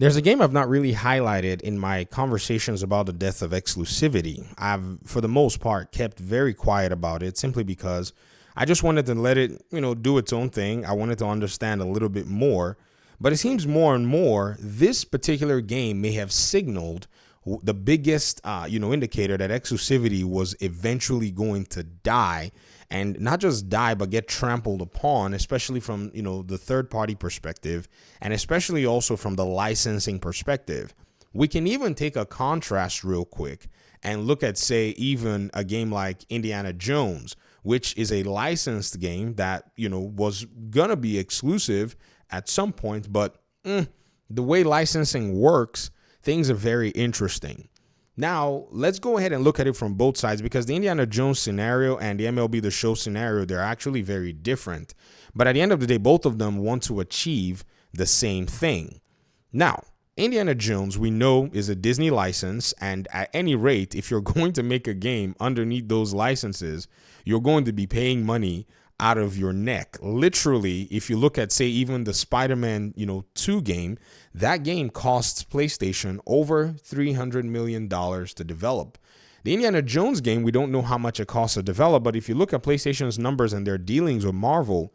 There's a game I've not really highlighted in my conversations about the death of exclusivity. I've, for the most part, kept very quiet about it simply because I just wanted to let it, do its own thing. I wanted to understand a little bit more. But it seems more and more this particular game may have signaled the biggest, indicator that exclusivity was eventually going to die, and not just die, but get trampled upon, especially from, the third party perspective, and especially also from the licensing perspective. We can even take a contrast real quick and look at, say, even a game like Indiana Jones, which is a licensed game that, was going to be exclusive at some point, but the way licensing works, things are very interesting. Now, let's go ahead and look at it from both sides, because the Indiana Jones scenario and the MLB The Show scenario, they're actually very different. But at the end of the day, both of them want to achieve the same thing. Now, Indiana Jones, we know, is a Disney license, and at any rate, if you're going to make a game underneath those licenses, you're going to be paying money out of your neck. Literally, if you look at, say, even the Spider-Man, 2 game, that game costs PlayStation over $300 million to develop. The Indiana Jones game, we don't know how much it costs to develop, but if you look at PlayStation's numbers and their dealings with Marvel,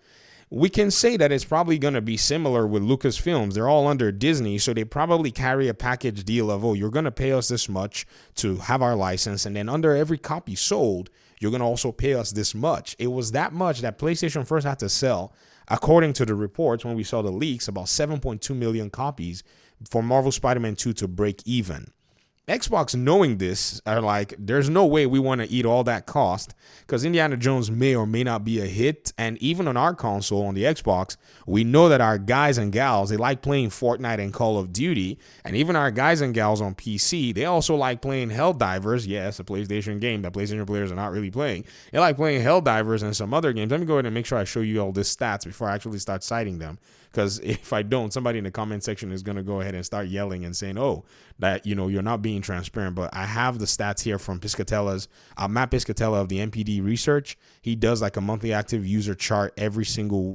we can say that it's probably going to be similar with Lucasfilms. They're all under Disney, so they probably carry a package deal of, you're going to pay us this much to have our license, and then under every copy sold, you're going to also pay us this much. It was that much that PlayStation first had to sell, according to the reports when we saw the leaks, about 7.2 million copies for Marvel Spider-Man 2 to break even. Xbox, knowing this, are like, there's no way we want to eat all that cost, because Indiana Jones may or may not be a hit. And even on our console, on the Xbox, we know that our guys and gals, they like playing Fortnite and Call of Duty. And even our guys and gals on PC, they also like playing Helldivers. Yes, a PlayStation game that PlayStation players are not really playing. They like playing Helldivers and some other games. Let me go ahead and make sure I show you all these stats before I actually start citing them. Because if I don't, somebody in the comment section is going to go ahead and start yelling and saying, that, you're not being transparent. But I have the stats here from Piscatella's, Matt Piscatella of the MPD Research. He does like a monthly active user chart every single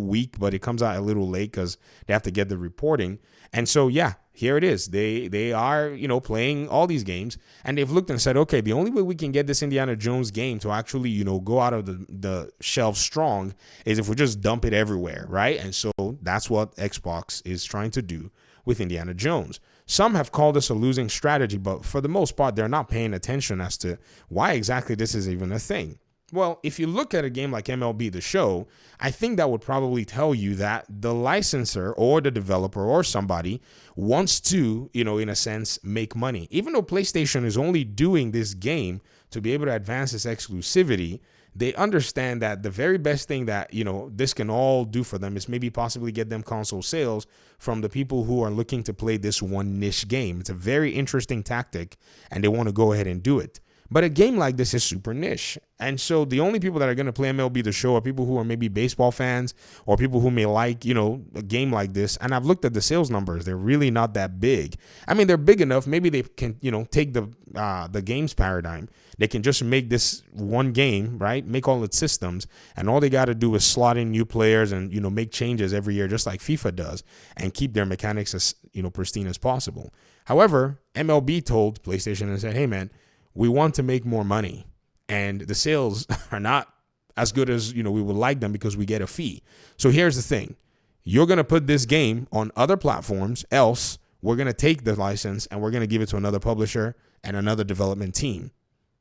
week, but it comes out a little late because they have to get the reporting. And so, yeah, here it is. They are, playing all these games, and they've looked and said, okay, the only way we can get this Indiana Jones game to actually, go out of the shelf strong is if we just dump it everywhere, right? And so that's what Xbox is trying to do with Indiana Jones. Some have called this a losing strategy, but for the most part, they're not paying attention as to why exactly this is even a thing. Well, if you look at a game like MLB The Show, I think that would probably tell you that the licensor or the developer or somebody wants to, in a sense, make money. Even though PlayStation is only doing this game to be able to advance its exclusivity, they understand that the very best thing that, this can all do for them is maybe possibly get them console sales from the people who are looking to play this one niche game. It's a very interesting tactic, and they want to go ahead and do it. But a game like this is super niche. And so the only people that are going to play MLB The Show are people who are maybe baseball fans or people who may like, a game like this. And I've looked at the sales numbers. They're really not that big. I mean, they're big enough. Maybe they can, take the games paradigm. They can just make this one game, right? Make all its systems. And all they got to do is slot in new players and, make changes every year, just like FIFA does, and keep their mechanics as, pristine as possible. However, MLB told PlayStation and said, hey, man, we want to make more money, and the sales are not as good as, we would like them because we get a fee. So here's the thing. You're going to put this game on other platforms, else we're going to take the license and we're going to give it to another publisher and another development team.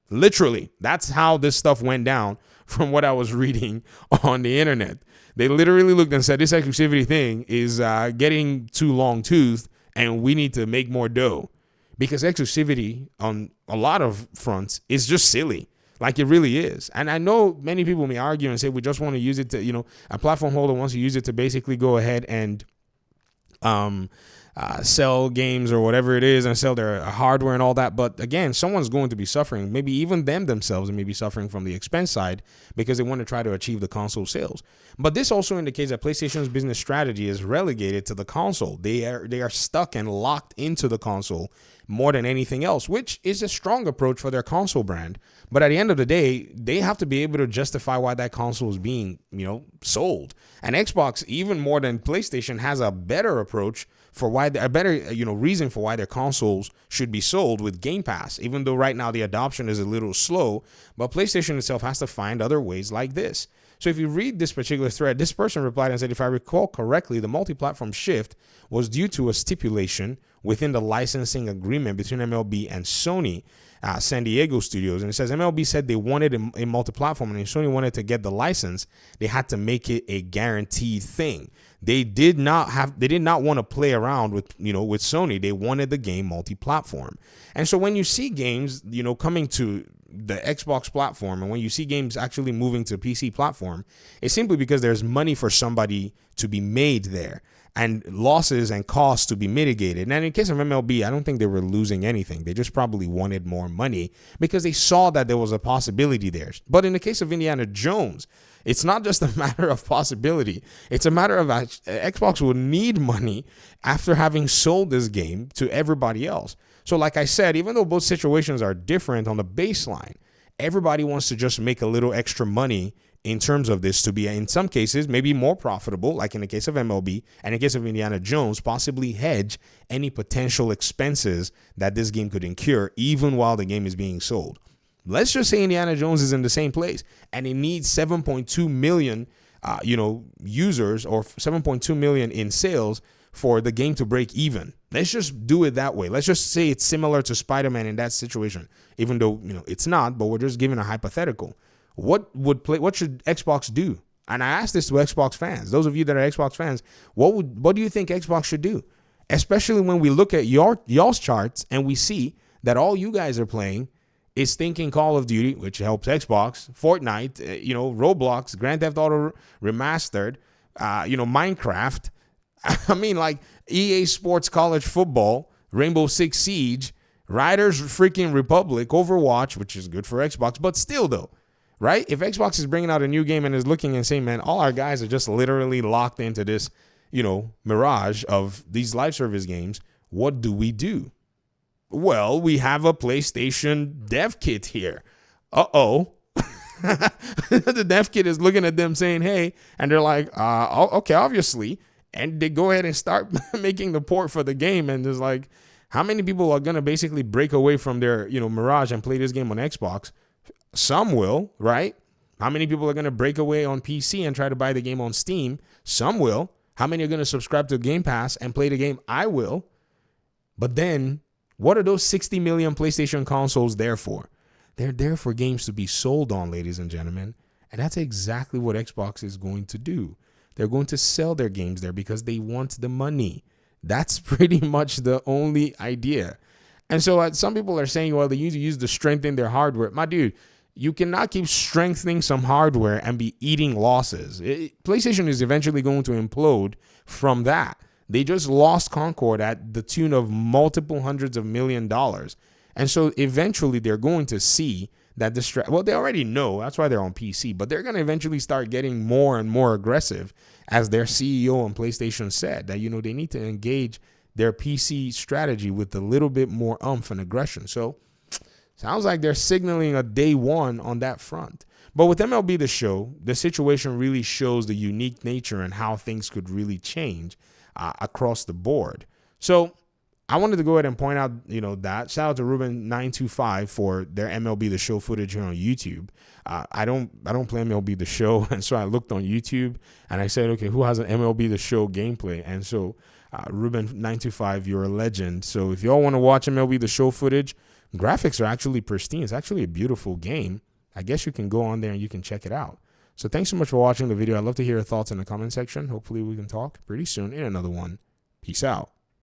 Literally, that's how this stuff went down from what I was reading on the internet. They literally looked and said, this exclusivity thing is getting too long-toothed and we need to make more dough. Because exclusivity on a lot of fronts is just silly. Like, it really is. And I know many people may argue and say we just want to use it to, a platform holder wants to use it to basically go ahead and sell games or whatever it is and sell their hardware and all that. But again, someone's going to be suffering. Maybe even themselves may be suffering from the expense side because they want to try to achieve the console sales. But this also indicates that PlayStation's business strategy is relegated to the console. They are stuck and locked into the console more than anything else, which is a strong approach for their console brand. But at the end of the day, they have to be able to justify why that console is being, sold. And Xbox, even more than PlayStation, has a better approach for why a better reason for why their consoles should be sold with Game Pass, even though right now the adoption is a little slow. But PlayStation itself has to find other ways like this. So if you read this particular thread, this person replied and said, if I recall correctly, the multi-platform shift was due to a stipulation within the licensing agreement between MLB and Sony San Diego studios. And it says MLB said they wanted a multi-platform, and if Sony wanted to get the license, they had to make it a guaranteed thing. They did not want to play around with Sony. They wanted the game multi-platform. And so when you see games, coming to the Xbox platform, and when you see games actually moving to PC platform, it's simply because there's money for somebody to be made there and losses and costs to be mitigated. And in the case of MLB, I don't think they were losing anything. They just probably wanted more money because they saw that there was a possibility there. But in the case of Indiana Jones, it's not just a matter of possibility. It's a matter of Xbox will need money after having sold this game to everybody else. So like I said, even though both situations are different on the baseline, everybody wants to just make a little extra money in terms of this to be, in some cases, maybe more profitable, like in the case of MLB, and in the case of Indiana Jones, possibly hedge any potential expenses that this game could incur even while the game is being sold. Let's just say Indiana Jones is in the same place and it needs 7.2 million, users, or 7.2 million in sales for the game to break even. Let's just do it that way. Let's just say it's similar to Spider-Man in that situation, even though, it's not, but we're just giving a hypothetical. What should Xbox do? And I asked this to Xbox fans. Those of you that are Xbox fans, what do you think Xbox should do? Especially when we look at y'all's charts and we see that all you guys are playing is thinking Call of Duty, which helps Xbox, Fortnite, Roblox, Grand Theft Auto Remastered, Minecraft. I mean, like EA Sports College Football, Rainbow Six Siege, Riders freaking Republic, Overwatch, which is good for Xbox, but still though, right? If Xbox is bringing out a new game and is looking and saying, man, all our guys are just literally locked into this, mirage of these live service games, what do we do? Well, we have a PlayStation dev kit here. Uh-oh. The dev kit is looking at them saying, hey, and they're like, okay, obviously. And they go ahead and start making the port for the game. And there's like, how many people are going to basically break away from their, Mirage and play this game on Xbox? Some will, right? How many people are going to break away on PC and try to buy the game on Steam? Some will. How many are going to subscribe to Game Pass and play the game? I will. But then what are those 60 million PlayStation consoles there for? They're there for games to be sold on, ladies and gentlemen. And that's exactly what Xbox is going to do. They're going to sell their games there because they want the money. That's pretty much the only idea. And so some people are saying, well, they need to use to strengthen their hardware. My dude, you cannot keep strengthening some hardware and be eating losses. PlayStation is eventually going to implode from that. They just lost Concord at the tune of multiple hundreds of $1 million. And so eventually they're going to see that they already know, that's why they're on PC, but they're going to eventually start getting more and more aggressive, as their CEO on PlayStation said, that, they need to engage their PC strategy with a little bit more oomph and aggression. So sounds like they're signaling a day one on that front. But with MLB The Show, the situation really shows the unique nature and how things could really change across the board. So I wanted to go ahead and point out, that. Shout out to Ruben925 for their MLB The Show footage here on YouTube. I don't play MLB The Show, and so I looked on YouTube and I said, okay, who has an MLB The Show gameplay? And so Ruben925, you're a legend. So if y'all want to watch MLB The Show footage, graphics are actually pristine. It's actually a beautiful game. I guess you can go on there and you can check it out. So thanks so much for watching the video. I'd love to hear your thoughts in the comment section. Hopefully we can talk pretty soon in another one. Peace out.